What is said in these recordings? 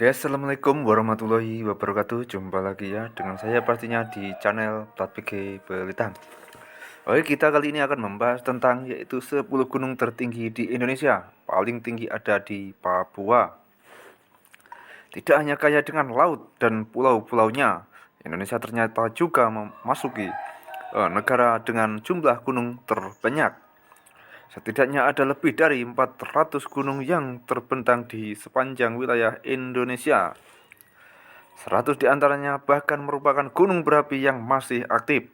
Oke, assalamualaikum warahmatullahi wabarakatuh. Jumpa lagi ya dengan saya pastinya di channel Plat PG Belitung. Oke, kita kali ini akan membahas tentang yaitu 10 gunung tertinggi di Indonesia. Paling tinggi ada di Papua. Tidak hanya kaya dengan laut dan pulau-pulaunya, Indonesia ternyata juga memasuki negara dengan jumlah gunung terbanyak. Setidaknya ada lebih dari 400 gunung yang terbentang di sepanjang wilayah Indonesia. 100 di antaranya bahkan merupakan gunung berapi yang masih aktif.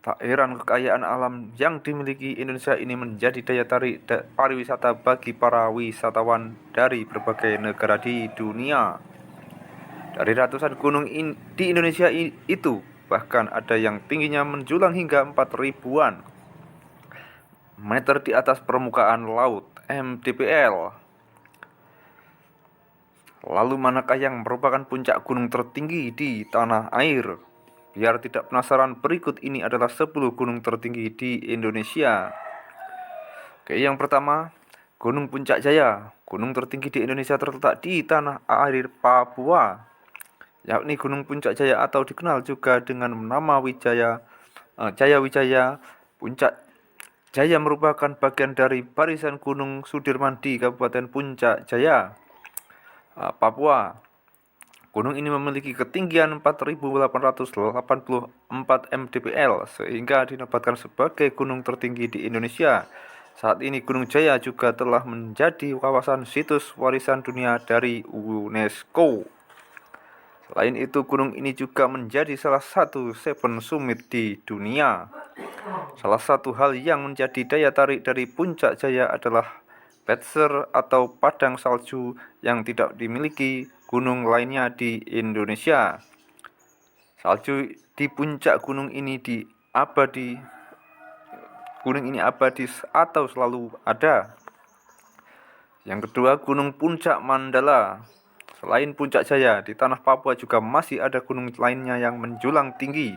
Tak heran kekayaan alam yang dimiliki Indonesia ini menjadi daya tarik pariwisata bagi para wisatawan dari berbagai negara di dunia. Dari ratusan gunung di Indonesia itu, bahkan ada yang tingginya menjulang hingga 4 ribuan meter di atas permukaan laut (mdpl). Lalu manakah yang merupakan puncak gunung tertinggi di tanah air? Biar tidak penasaran, berikut ini adalah 10 gunung tertinggi di Indonesia. Oke, yang pertama, Gunung Puncak Jaya. Gunung tertinggi di Indonesia terletak di tanah air Papua, yakni Gunung Puncak Jaya atau dikenal juga dengan nama Jaya Wijaya. Puncak Jaya merupakan bagian dari barisan Gunung Sudirman di Kabupaten Puncak Jaya, Papua. Gunung ini memiliki ketinggian 4.884 mdpl sehingga dinobatkan sebagai gunung tertinggi di Indonesia. Saat ini Gunung Jaya juga telah menjadi kawasan situs warisan dunia dari UNESCO. Selain itu, gunung ini juga menjadi salah satu Seven Summit di dunia. Salah satu hal yang menjadi daya tarik dari Puncak Jaya adalah Petzer atau padang salju yang tidak dimiliki gunung lainnya di Indonesia. Salju di puncak gunung ini abadi atau selalu ada. Yang kedua, Gunung Puncak Mandala. Selain Puncak Jaya, di tanah Papua juga masih ada gunung lainnya yang menjulang tinggi,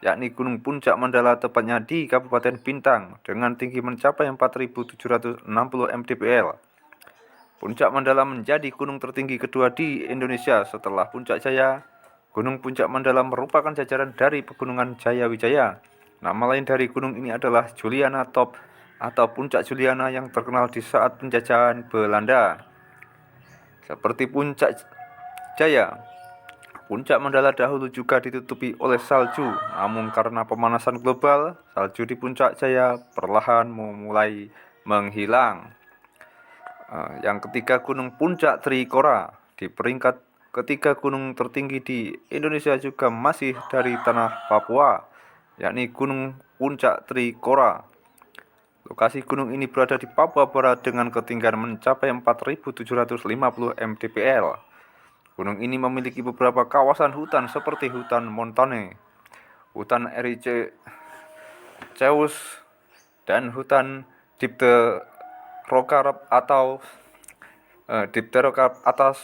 yakni Gunung Puncak Mandala tepatnya di Kabupaten Bintang dengan tinggi mencapai 4.760 mdpl. Puncak Mandala menjadi gunung tertinggi kedua di Indonesia setelah Puncak Jaya. Gunung Puncak Mandala merupakan jajaran dari Pegunungan Jaya Wijaya. Nama lain dari gunung ini adalah Juliana Top atau Puncak Juliana yang terkenal di saat penjajahan Belanda. Seperti Puncak Jaya, Puncak Mandala dahulu juga ditutupi oleh salju, namun karena pemanasan global, salju di Puncak Jaya perlahan mulai menghilang. Yang ketiga, Gunung Puncak Trikora. Di peringkat ketiga gunung tertinggi di Indonesia juga masih dari tanah Papua, yakni Gunung Puncak Trikora. Lokasi gunung ini berada di Papua Barat dengan ketinggian mencapai 4.750 mdpl. Gunung ini memiliki beberapa kawasan hutan seperti hutan montane, hutan ericaceus, dan hutan dipterokarp atau dipterokarp atas.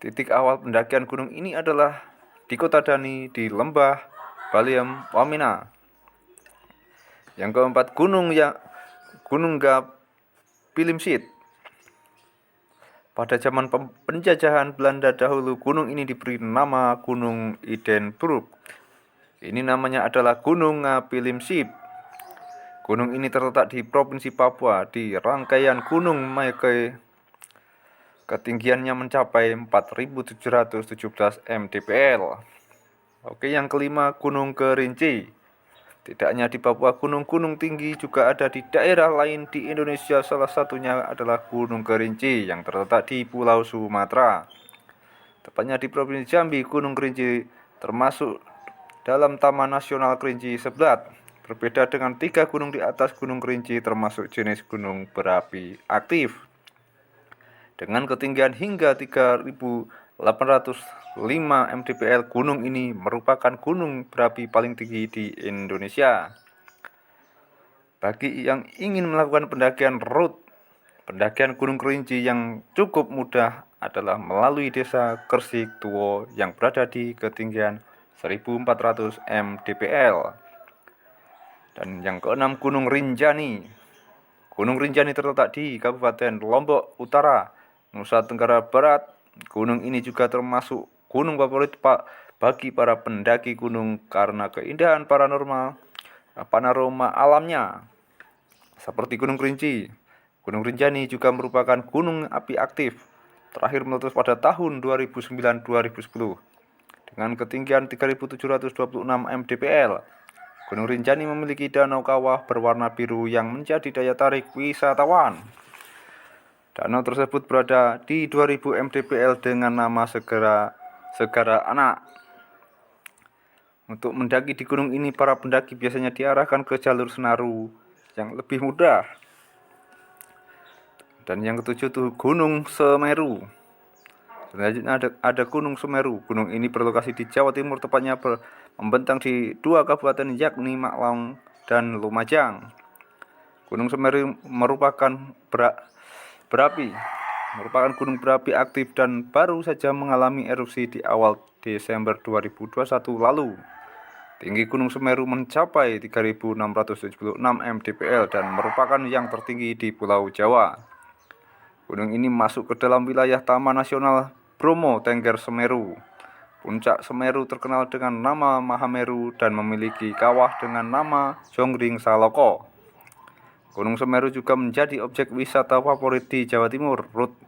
Titik awal pendakian gunung ini adalah di Kota Dani di Lembah Baliem Wamena. Yang keempat, Gunung Gapilimsit. Pada zaman penjajahan Belanda dahulu, gunung ini diberi nama Gunung Idenburg. Ini namanya adalah Gunung Gapilimsit. Gunung ini terletak di Provinsi Papua di rangkaian Gunung Maekoi. Ketinggiannya mencapai 4.717 mdpl. Oke, yang kelima, Gunung Kerinci. Tidak hanya di Papua, gunung-gunung tinggi juga ada di daerah lain di Indonesia. Salah satunya adalah Gunung Kerinci yang terletak di Pulau Sumatera. Tepatnya di Provinsi Jambi, Gunung Kerinci termasuk dalam Taman Nasional Kerinci Seblat. Berbeda dengan 3 gunung di atas, Gunung Kerinci termasuk jenis gunung berapi aktif. Dengan ketinggian hingga 3.805 mdpl, gunung ini merupakan gunung berapi paling tinggi di Indonesia. Bagi yang ingin melakukan pendakian Gunung Kerinci yang cukup mudah adalah melalui desa Kersik Tuwo yang berada di ketinggian 1.400 mdpl. Dan yang keenam, Gunung Rinjani. Gunung Rinjani terletak di Kabupaten Lombok Utara, Nusa Tenggara Barat. Gunung ini juga termasuk gunung favorit bagi para pendaki gunung karena keindahan panorama alamnya, seperti Gunung Kerinci. Gunung Rinjani juga merupakan gunung api aktif, terakhir meletus pada tahun 2009-2010 dengan ketinggian 3.726 mdpl. Gunung Rinjani memiliki danau kawah berwarna biru yang menjadi daya tarik wisatawan. Danau tersebut berada di 2000 mdpl dengan nama Segara Anak. Untuk mendaki di gunung ini, para pendaki biasanya diarahkan ke jalur Senaru yang lebih mudah. Dan yang ketujuh itu Gunung Semeru. Selanjutnya ada Gunung Semeru. Gunung ini berlokasi di Jawa Timur, tepatnya membentang di dua kabupaten yakni Malang dan Lumajang. Gunung Semeru merupakan gunung berapi aktif dan baru saja mengalami erupsi di awal Desember 2021 lalu. Tinggi Gunung Semeru mencapai 3.676 mdpl dan merupakan yang tertinggi di Pulau Jawa. Gunung ini masuk ke dalam wilayah Taman Nasional Bromo Tengger Semeru. Puncak Semeru terkenal dengan nama Mahameru dan memiliki kawah dengan nama Jonggring Saloko. Gunung Semeru juga menjadi objek wisata favorit di Jawa Timur. Rute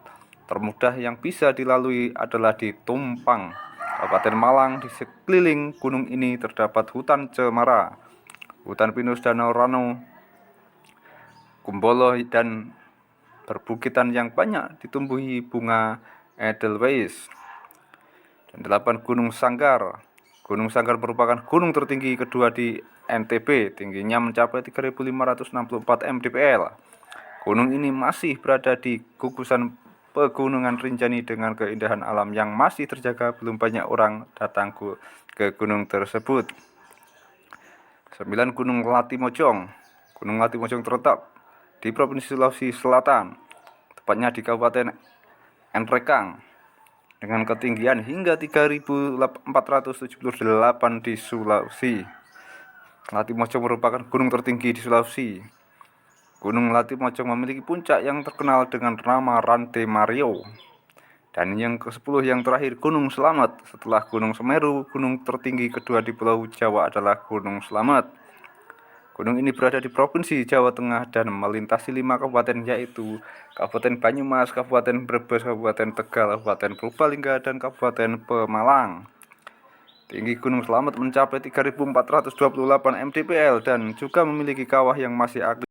termudah yang bisa dilalui adalah di Tumpang, Kabupaten Malang. Di sekeliling gunung ini terdapat hutan cemara, hutan pinus Danau Rano, Kumbolo, dan perbukitan yang banyak ditumbuhi bunga Edelweiss. Dan 8 Gunung Sanggar. Gunung Sanggar merupakan gunung tertinggi kedua di NTB, tingginya mencapai 3.564 mdpl. Gunung ini masih berada di gugusan Pegunungan Rinjani dengan keindahan alam yang masih terjaga. Belum banyak orang datang ke gunung tersebut. 9 Gunung Latimojong. Gunung Latimojong terletak di Provinsi Sulawesi Selatan, tepatnya di Kabupaten Nrekang, dengan ketinggian hingga 3.478 di Sulawesi. Latimojong merupakan gunung tertinggi di Sulawesi. Gunung Latimojong memiliki puncak yang terkenal dengan nama Rantai Mario. Dan yang ke-10 yang terakhir Gunung Slamet. Setelah Gunung Semeru, gunung tertinggi kedua di Pulau Jawa adalah Gunung Slamet. Gunung ini berada di Provinsi Jawa Tengah dan melintasi 5 kabupaten, yaitu Kabupaten Banyumas, Kabupaten Brebes, Kabupaten Tegal, Kabupaten Purbalingga, dan Kabupaten Pemalang. Tinggi Gunung Slamet mencapai 3.428 mdpl dan juga memiliki kawah yang masih aktif